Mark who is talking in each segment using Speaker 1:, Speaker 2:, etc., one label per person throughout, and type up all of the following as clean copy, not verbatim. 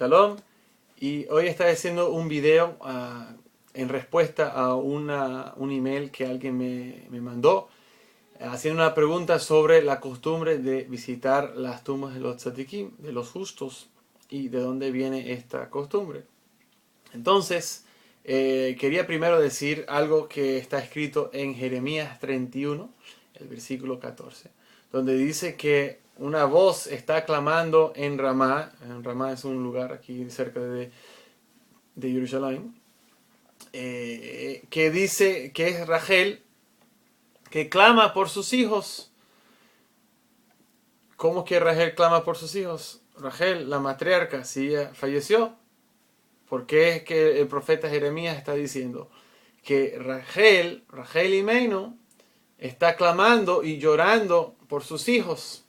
Speaker 1: Shalom, y hoy estaré haciendo un video en respuesta a un email que alguien me mandó, haciendo una pregunta sobre la costumbre de visitar las tumbas de los tzadikim, de los justos, y de dónde viene esta costumbre. Entonces, quería primero decir algo que está escrito en Jeremías 31, el versículo 14, donde dice que una voz está clamando en Ramá. Ramá es un lugar aquí cerca de Jerusalén, que dice que es Rachel, que clama por sus hijos. ¿Cómo que Rachel clama por sus hijos? Rachel, la matriarca, si ella falleció, ¿por qué es que el profeta Jeremías está diciendo que Rachel Imeino, está clamando y llorando por sus hijos?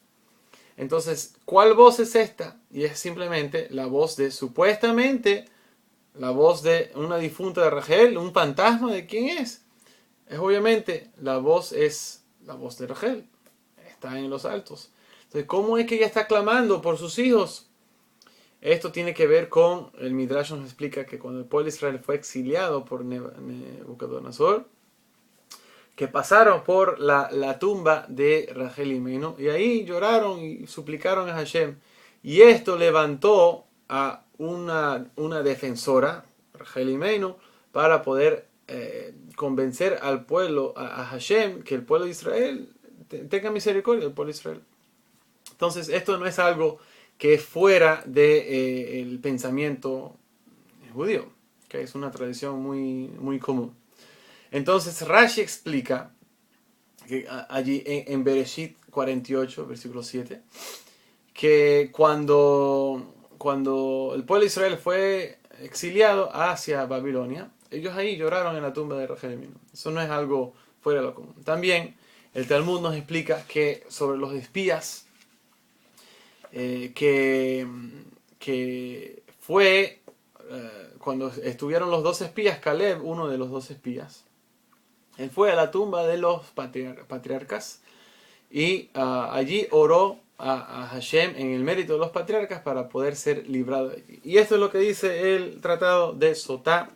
Speaker 1: Entonces, ¿cuál voz es esta? Y es simplemente la voz de, supuestamente, la voz de una difunta de Rachel, un fantasma. ¿De quién es? Es obviamente, la voz es la voz de Rachel. Está en los altos. Entonces, ¿cómo es que ella está clamando por sus hijos? Esto tiene que ver con, el Midrash nos explica que cuando el pueblo de Israel fue exiliado por Nebuchadnezzar, que pasaron por la tumba de Rachel Imeino, y ahí lloraron y suplicaron a Hashem. Y esto levantó a una defensora, Rachel Imeino, para poder convencer al pueblo, a Hashem, que el pueblo de Israel tenga misericordia del pueblo de Israel. Entonces, esto no es algo que es fuera del pensamiento judío, que es una tradición muy común. Entonces Rashi explica que allí en Bereshit 48, versículo 7, que cuando el pueblo de Israel fue exiliado hacia Babilonia, ellos ahí lloraron en la tumba de Rachel Imeino. Eso no es algo fuera de lo común. También el Talmud nos explica que sobre los espías, que fue cuando estuvieron los 12 espías, Caleb, uno de los 12 espías, él fue a la tumba de los patriarcas y allí oró a Hashem en el mérito de los patriarcas para poder ser librado de allí. Y esto es lo que dice el tratado de Sotá,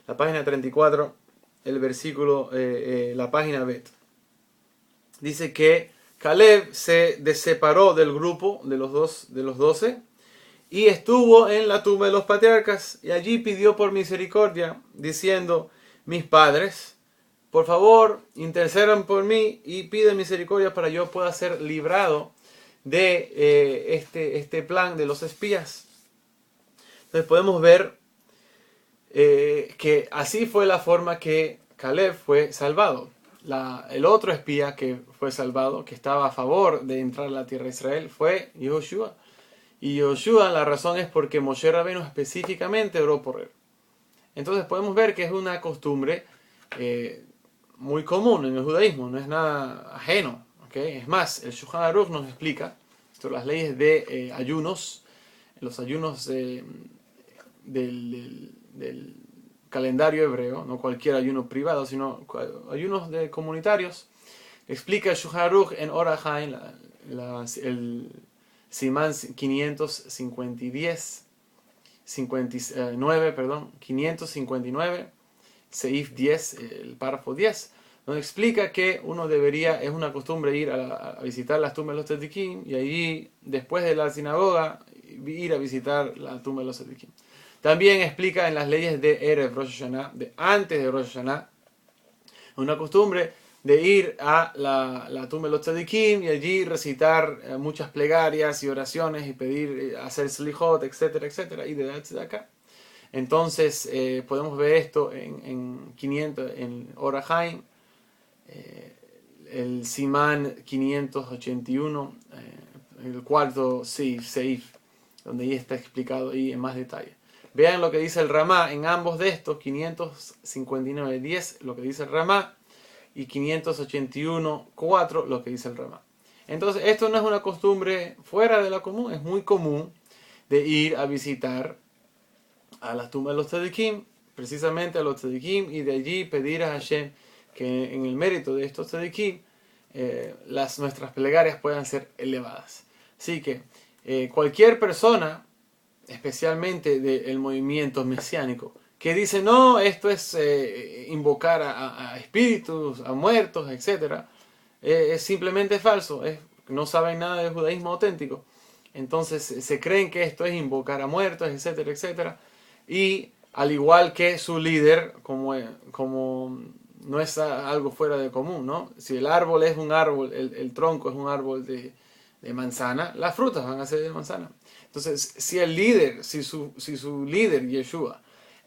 Speaker 1: la página 34, el versículo, la página Bet. Dice que Caleb se separó del grupo de los 12 y estuvo en la tumba de los patriarcas y allí pidió por misericordia, diciendo: mis padres, por favor, intercedan por mí y piden misericordia para yo pueda ser librado de este plan de los espías. Entonces podemos ver que así fue la forma que Caleb fue salvado. El otro espía que fue salvado, que estaba a favor de entrar a la tierra de Israel, fue Yehoshua. Y Yehoshua, la razón es porque Moshe Rabbeinu específicamente oró por él. Entonces podemos ver que es una costumbre muy común en el judaísmo, no es nada ajeno, ¿okay? Es más, el Shulchan Aruch nos explica sobre las leyes de ayunos, los ayunos del calendario hebreo, no cualquier ayuno privado, sino ayunos comunitarios. Explica el Shulchan Aruch en Or HaChaim, el Simán 559, Seif 10, el párrafo 10, donde explica que uno es una costumbre ir a visitar las tumbas de los tzadikim y allí, después de la sinagoga, ir a visitar la tumba de los tzadikim. También explica en las leyes de Erev Rosh Hashanah, de antes de Rosh Hashanah, una costumbre de ir a la tumba de los tzadikim y allí recitar muchas plegarias y oraciones y pedir, hacer slichot, etcétera, etcétera, y de tzedakah. Entonces podemos ver esto en Or HaChaim, el Simán 581, el cuarto Seif, donde ahí está explicado ahí en más detalle. Vean lo que dice el Ramá en ambos de estos, 559.10, lo que dice el Ramá, y 581.4, lo que dice el Ramá. Entonces esto no es una costumbre fuera de la común, es muy común de ir a visitar a la tumba de los tzadikim, precisamente a los tzadikim, y de allí pedir a Hashem que en el mérito de estos tzadikim nuestras plegarias puedan ser elevadas. Así que cualquier persona especialmente del movimiento mesiánico, que dice, no, esto es invocar a espíritus, a muertos, etc. Es simplemente falso, no saben nada del judaísmo auténtico. Entonces se creen que esto es invocar a muertos, etcétera, etcétera. Y al igual que su líder, como no es algo fuera de común, ¿no? Si el árbol es un árbol, el tronco es un árbol de manzana, las frutas van a ser de manzana. Entonces, si el líder, si su líder, Yeshua,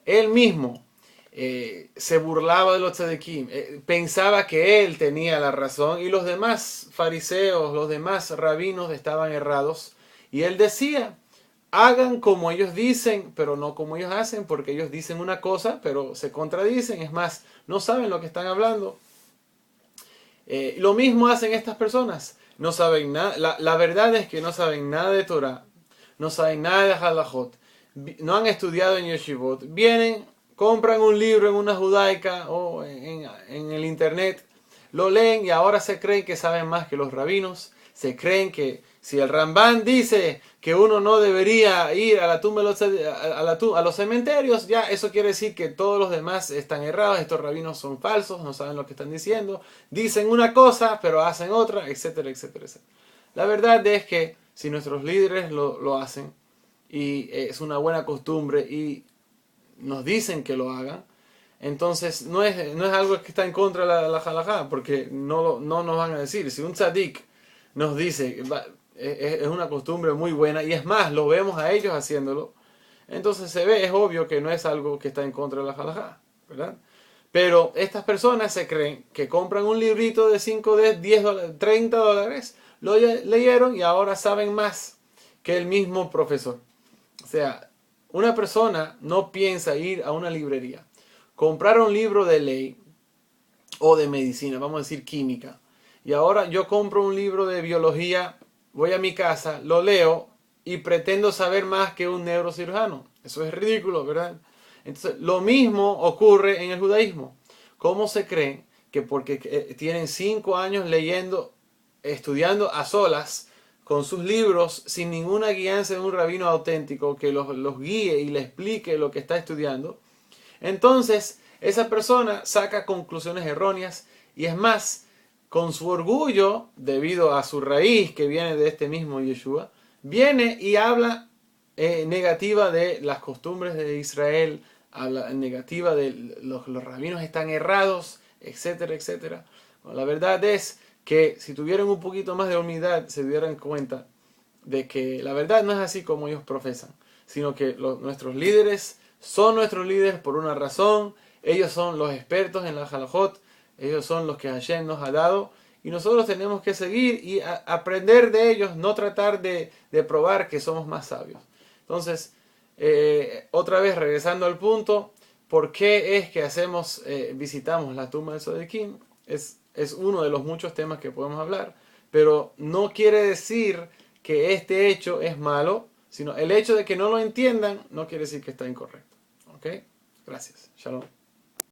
Speaker 1: él mismo se burlaba de los tzadikim, pensaba que él tenía la razón y los demás fariseos, los demás rabinos estaban errados, y él decía, hagan como ellos dicen, pero no como ellos hacen, porque ellos dicen una cosa, pero se contradicen, es más, no saben lo que están hablando. Lo mismo hacen estas personas, no saben nada, la verdad es que no saben nada de Torah, no saben nada de Halajot, no han estudiado en Yeshivot, vienen, compran un libro en una judaica o en el internet, lo leen y ahora se creen que saben más que los rabinos, se creen que si el Rambán dice que uno no debería ir a la tumba a los cementerios, ya eso quiere decir que todos los demás están errados, estos rabinos son falsos, no saben lo que están diciendo, dicen una cosa pero hacen otra, etcétera, etcétera, etcétera. La verdad es que si nuestros líderes lo hacen y es una buena costumbre y nos dicen que lo hagan, entonces no es algo que está en contra de la halajá, porque no nos van a decir. Si un tzadik nos dice, es una costumbre muy buena, y es más, lo vemos a ellos haciéndolo, entonces es obvio que no es algo que está en contra de la halajá, ¿verdad? Pero estas personas se creen que compran un librito de 5, de 10 dólares, 30 dólares, lo leyeron y ahora saben más que el mismo profesor. O sea, una persona no piensa ir a una librería, comprar un libro de ley o de medicina, vamos a decir química, y ahora yo compro un libro de biología, voy a mi casa, lo leo y pretendo saber más que un neurocirujano. Eso es ridículo, ¿verdad? Entonces, lo mismo ocurre en el judaísmo. ¿Cómo se creen que porque tienen 5 años leyendo, estudiando a solas, con sus libros, sin ninguna guianza de un rabino auténtico que los guíe y le explique lo que está estudiando, entonces esa persona saca conclusiones erróneas y es más, con su orgullo, debido a su raíz que viene de este mismo Yeshua, viene y habla negativa de las costumbres de Israel, habla negativa de los rabinos están errados, etcétera, etcétera. Bueno, la verdad es que si tuvieran un poquito más de humildad, se dieran cuenta de que la verdad no es así como ellos profesan, sino que nuestros líderes son nuestros líderes por una razón, ellos son los expertos en la halajot, ellos son los que Hashem nos ha dado, y nosotros tenemos que seguir y aprender de ellos, no tratar de probar que somos más sabios. Entonces, otra vez regresando al punto, ¿por qué es que visitamos la tumba de Tzadikim? Es uno de los muchos temas que podemos hablar, pero no quiere decir que este hecho es malo, sino el hecho de que no lo entiendan no quiere decir que está incorrecto. ¿Ok? Gracias. Shalom.